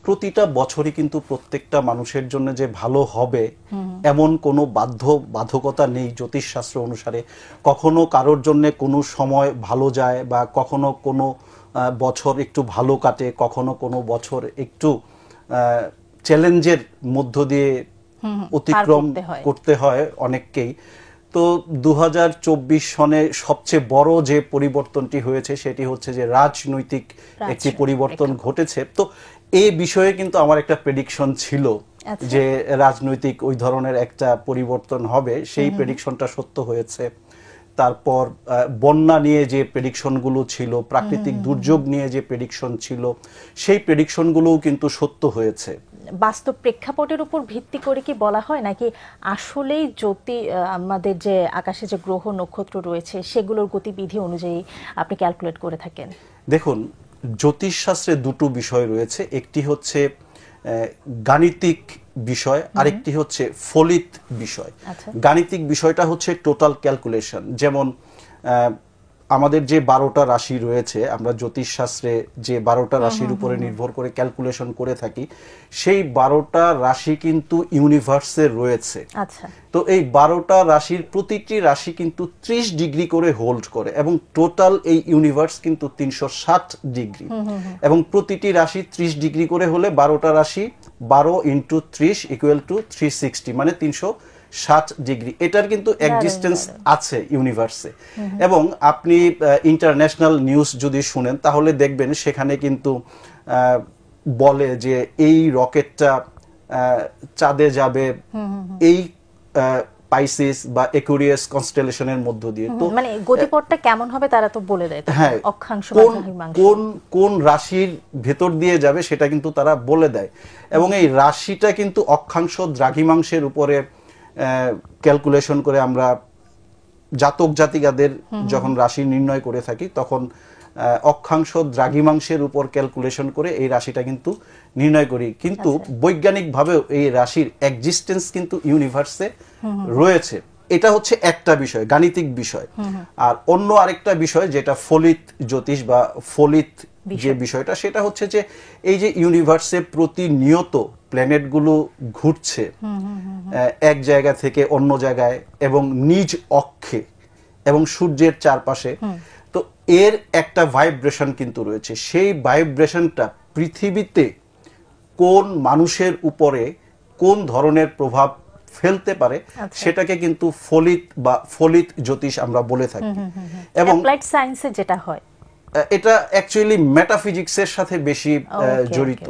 প্রতিটা বছরই কিন্তু প্রত্যেকটা মানুষের জন্য যে ভালো হবে এমন কোনো বাধ্যকতা নেই জ্যোতিষশাস্ত্র অনুসারে। কখনো কারোর জন্য কোনো সময় ভালো যায় বা কখনো কোনো বছর একটু ভালো কাটে, কখনো কোনো বছর একটু চ্যালেঞ্জের মধ্য দিয়ে অতিক্রম করতে হয় অনেককেই। তো 2024 সনে সবচেয়ে বড় যে পরিবর্তনটি হয়েছে সেটি হচ্ছে যে রাজনৈতিক একটি পরিবর্তন ঘটেছে। তো এই বিষয়ে কিন্তু আমার একটা প্রেডিকশন ছিল যে রাজনৈতিক ওই ধরনের একটা পরিবর্তন হবে, সেই প্রেডিকশনটা সত্য হয়েছে। তারপর বন্যা নিয়ে যে প্রেডিকশনগুলো ছিল, প্রাকৃতিক দুর্যোগ নিয়ে যে প্রেডিকশন ছিল, সেই প্রেডিকশনগুলোও কিন্তু সত্য হয়েছে। বাস্তব প্রেক্ষাপটের উপর ভিত্তি করে কি বলা হয়, নাকি আসলেই আমাদের যে আকাশে যে গ্রহ নক্ষত্র রয়েছে সেগুলোর গতিবিধি অনুযায়ী আপনি ক্যালকুলেট করে থাকেন? দেখুন, জ্যোতিষশাস্ত্রে দুটো বিষয় রয়েছে, একটি হচ্ছে গাণিতিক বিষয়, আরেকটি হচ্ছে ফলিত বিষয়। গাণিতিক বিষয়টা হচ্ছে টোটাল ক্যালকুলেশন। যেমন আমাদের যে 12টা রাশি রয়েছে, আমরা জ্যোতিষশাস্ত্রে যে 12টা রাশির উপরে নির্ভর করে ক্যালকুলেশন করে থাকি, সেই 12টা রাশি কিন্তু ইউনিভার্সে রয়েছে। তো এই 12টা রাশির প্রতিটি রাশি কিন্তু 30 ডিগ্রি করে হোল্ড করে, এবং টোটাল এই ইউনিভার্স কিন্তু 360 ডিগ্রি, এবং প্রতিটি রাশি 30 ডিগ্রি করে হলে 12টা রাশি 12 × 30 = 360, মানে 360 ডিগ্রি। এটার কিন্তু এক্সিস্টেন্স আছে ইউনিভার্সে। এবং আপনি ইন্টারন্যাশনাল নিউজ যদি শুনেন তাহলে দেখবেন সেখানে কিন্তু বলে যে এই রকেটটা চাঁদে যাবে এই পাইসিস বা একুরিয়াস কনস্টেলেশনের মধ্য দিয়ে। তো মানে গতিপথটা কেমন হবে তারা তো বলে দেয়, অক্ষাংশ বা দ্রাঘিমাংশ কোন রাশির ভেতর দিয়ে যাবে সেটা কিন্তু তারা বলে দেয়, এবং এই রাশিটা কিন্তু অক্ষাংশ দ্রাঘিমাংশের উপরে ক্যালকুলেশন করে আমরা জাতক জাতিকাদের যখন রাশি নির্ণয় করে থাকি তখন অক্ষাংশ দ্রাঘিমাংশের উপর ক্যালকুলেশন করে এই রাশিটা কিন্তু নির্ণয় করি। কিন্তু বৈজ্ঞানিকভাবেও এই রাশির এক্সিস্টেন্স কিন্তু ইউনিভার্সে রয়েছে। এটা হচ্ছে একটা বিষয়, গাণিতিক বিষয়। আর অন্য আরেকটা বিষয় যেটা ফলিত জ্যোতিষ বা ফলিত যে বিষয়টা, সেটা হচ্ছে যে এই যে ইউনিভার্সে প্রতিনিয়ত প্ল্যানেটগুলো ঘুরছে এক জায়গা থেকে অন্য জায়গায় এবং নিজ অক্ষে এবং সূর্যের চারপাশে, তো এর একটা ভাইব্রেশন কিন্তু রয়েছে। সেই ভাইব্রেশনটা পৃথিবীতে কোন মানুষের উপরে কোন ধরনের প্রভাব ফেলতে পারে সেটাকে কিন্তু ফলিত জ্যোতিষ আমরা বলে থাকি। এবং অ্যাপ্লাইড সায়েন্সে যেটা হয়, এটা অ্যাকচুয়ালি মেটাফিজিক্সের সাথে বেশি জড়িত।